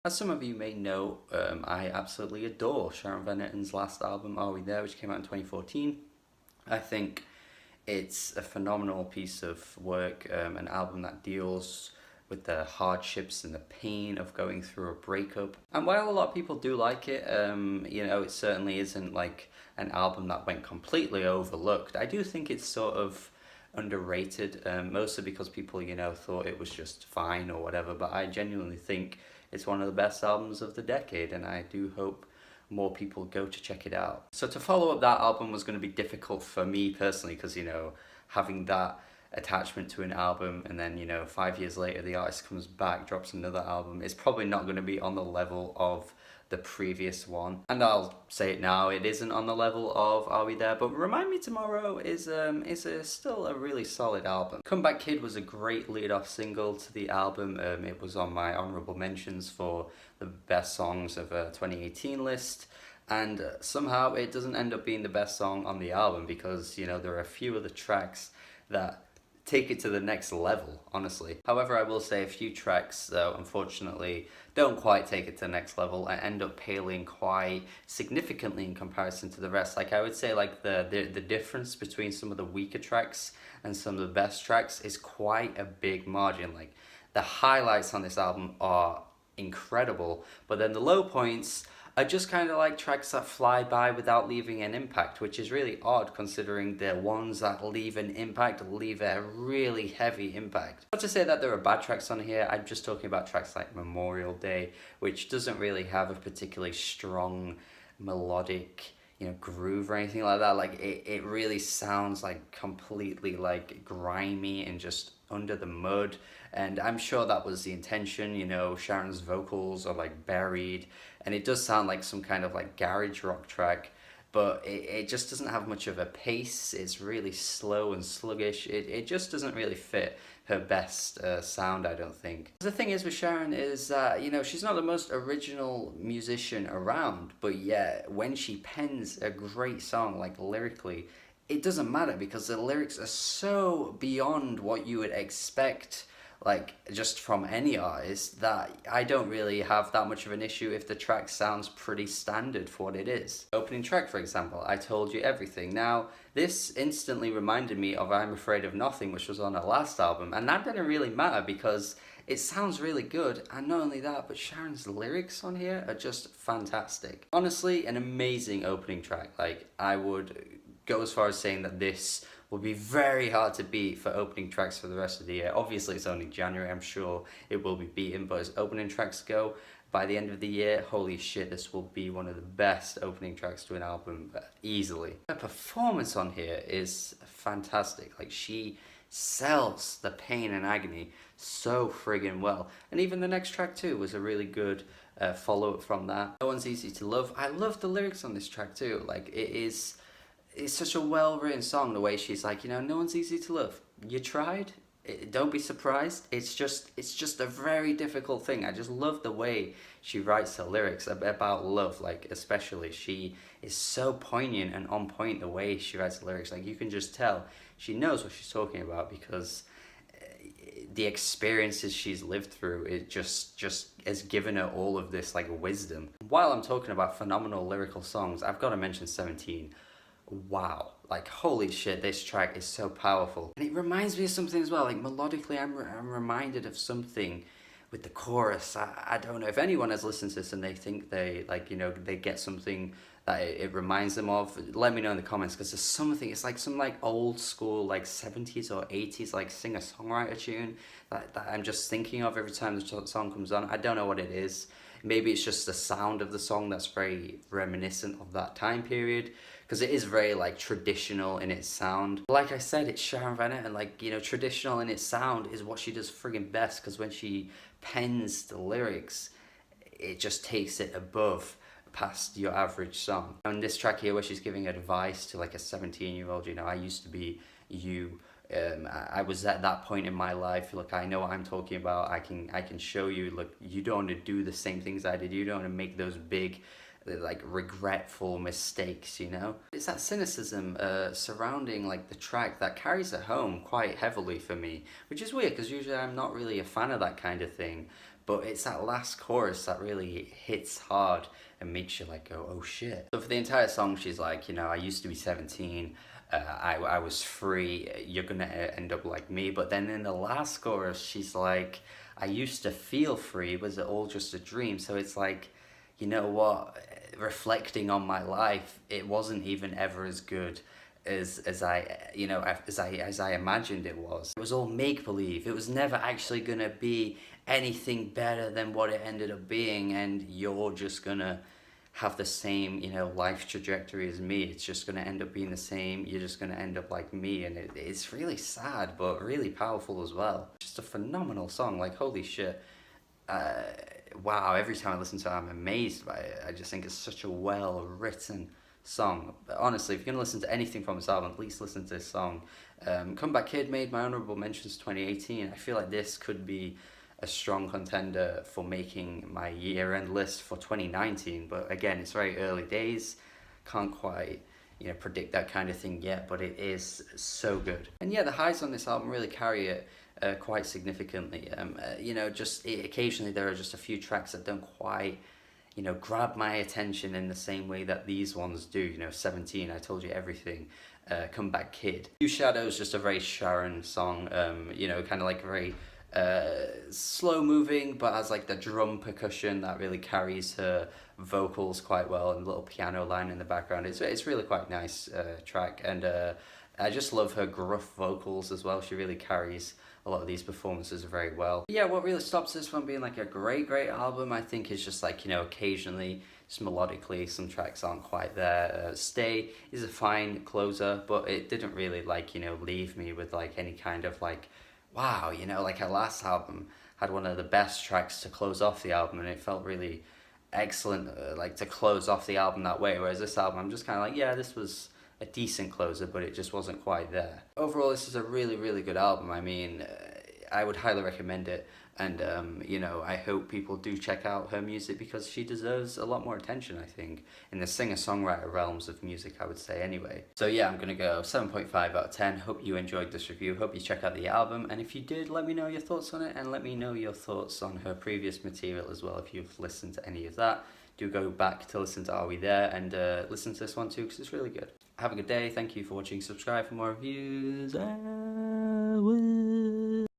As some of you may know, I absolutely adore Sharon Van Etten's last album, Are We There, which came out in 2014. I think it's a phenomenal piece of work, an album that deals with the hardships and the pain of going through a breakup. And while a lot of people do like it, it certainly isn't like an album that went completely overlooked. I do think it's sort of underrated, mostly because people, thought it was just fine or whatever, but I genuinely think it's one of the best albums of the decade, and I do hope more people go to check it out. So to follow up that album was going to be difficult for me personally, because having that attachment to an album and then 5 years later the artist comes back, drops another album, it's probably not going to be on the level of the previous one. And I'll say it now, it isn't on the level of Are We There, but Remind Me Tomorrow is still a really solid album. Comeback Kid was a great lead-off single to the album. It was on my honorable mentions for the best songs of a 2018 list. And somehow it doesn't end up being the best song on the album because, there are a few other tracks that take it to the next level, honestly. However, I will say a few tracks, though, unfortunately, don't quite take it to the next level and end up paling quite significantly in comparison to the rest. Like, I would say, like, the difference between some of the weaker tracks and some of the best tracks is quite a big margin. Like, the highlights on this album are incredible, but then the low points are just kind of like tracks that fly by without leaving an impact, which is really odd considering the ones that leave an impact leave a really heavy impact. Not to say that there are bad tracks on here, I'm just talking about tracks like Memorial Day, which doesn't really have a particularly strong melodic groove or anything like that. Like it really sounds like completely like grimy and just under the mud, and I'm sure that was the intention. Sharon's vocals are like buried and it does sound like some kind of like garage rock track, but it just doesn't have much of a pace. It's really slow and sluggish. It just doesn't really fit her best sound, I don't think. The thing is with Sharon is that, she's not the most original musician around, but yet when she pens a great song, like lyrically, it doesn't matter because the lyrics are so beyond what you would expect, like just from any artist, that I don't really have that much of an issue if the track sounds pretty standard for what it is. Opening track, for example, I Told You Everything. Now, this instantly reminded me of I'm Afraid of Nothing, which was on her last album, and that didn't really matter because it sounds really good, and not only that, but Sharon's lyrics on here are just fantastic. Honestly, an amazing opening track. Like, I would go as far as saying that this will be very hard to beat for opening tracks for the rest of the year. Obviously, it's only January, I'm sure it will be beaten, but as opening tracks go, by the end of the year, holy shit, this will be one of the best opening tracks to an album, easily. Her performance on here is fantastic. Like, she sells the pain and agony so friggin' well. And even the next track too was a really good follow-up from that. No One's Easy to Love. I love the lyrics on this track too. Like, it's such a well-written song, the way she's like, no one's easy to love. You tried? Don't be surprised. It's just a very difficult thing. I just love the way she writes her lyrics about love, like especially. She is so poignant and on point the way she writes the lyrics. Like, you can just tell she knows what she's talking about because the experiences she's lived through, it just has given her all of this like wisdom. While I'm talking about phenomenal lyrical songs, I've got to mention 17. Wow, like holy shit, this track is so powerful. And it reminds me of something as well, like melodically I'm reminded of something with the chorus. I don't know if anyone has listened to this and they think they they get something that it reminds them of. Let me know in the comments, because there's something, it's like some like old school like 70s or 80s like singer-songwriter tune that I'm just thinking of every time the song comes on. I don't know what it is. Maybe it's just the sound of the song that's very reminiscent of that time period, because it is very like traditional in its sound. Like I said, it's Sharon Van Etten, like traditional in its sound is what she does friggin' best, because when she pens the lyrics, it just takes it above past your average song. And this track here where she's giving advice to like a 17-year-old, I used to be you. I was at that point in my life. Look, I know what I'm talking about. I can show you. Look, you don't want to do the same things I did. You don't want to make those big, like regretful mistakes. It's that cynicism surrounding like the track that carries it home quite heavily for me, which is weird because usually I'm not really a fan of that kind of thing. but it's that last chorus that really hits hard and makes you like go, oh shit. So for the entire song, she's like, you know, I used to be 17, I was free, you're gonna end up like me. But then in the last chorus, she's like, I used to feel free, was it all just a dream? So it's like, you know what, reflecting on my life, it wasn't even ever as good as I, you know, as I imagined it was. It was all make-believe. It was never actually gonna be anything better than what it ended up being, and you're just gonna have the same, you know, life trajectory as me. It's just gonna end up being the same. You're just gonna end up like me, and it's really sad, but really powerful as well. Just a phenomenal song, like holy shit. Wow, every time I listen to it, I'm amazed by it. I just think it's such a well-written song. But honestly, if you're gonna listen to anything from this album, at least listen to this song. Comeback Kid made my honorable mentions 2018. I feel like this could be a strong contender for making my year-end list for 2019, but again, it's very early days. Can't quite, you know, predict that kind of thing yet, but it is so good. And yeah, the highs on this album really carry it quite significantly. You know, just occasionally there are just a few tracks that don't quite, you know, grab my attention in the same way that these ones do. You know, 17, I Told You Everything, Comeback Kid. Few Shadows, just a very Sharon song, you know, kind of like very slow moving, but has like the drum percussion that really carries her vocals quite well, and a little piano line in the background. It's really quite nice track, and I just love her gruff vocals as well. She really carries a lot of these performances very well. But yeah, what really stops this from being like a great album, I think, is just like, you know, occasionally, just melodically, some tracks aren't quite there. Stay is a fine closer, but it didn't really like, you know, leave me with like any kind of like, wow, you know, like her last album had one of the best tracks to close off the album, and it felt really excellent, like to close off the album that way. Whereas this album, I'm just kind of like, yeah, this was a decent closer, but it just wasn't quite there. Overall, this is a really good album. I mean, I would highly recommend it, and you know, I hope people do check out her music, because she deserves a lot more attention, I think, in the singer-songwriter realms of music, I would say anyway. So yeah, I'm gonna go 7.5 out of 10. Hope you enjoyed this review, hope you check out the album, and if you did, let me know your thoughts on it, and let me know your thoughts on her previous material as well, if you've listened to any of that. Do go back to listen to Are We There, and listen to this one too, because it's really good. Have a good day, thank you for watching, subscribe for more reviews.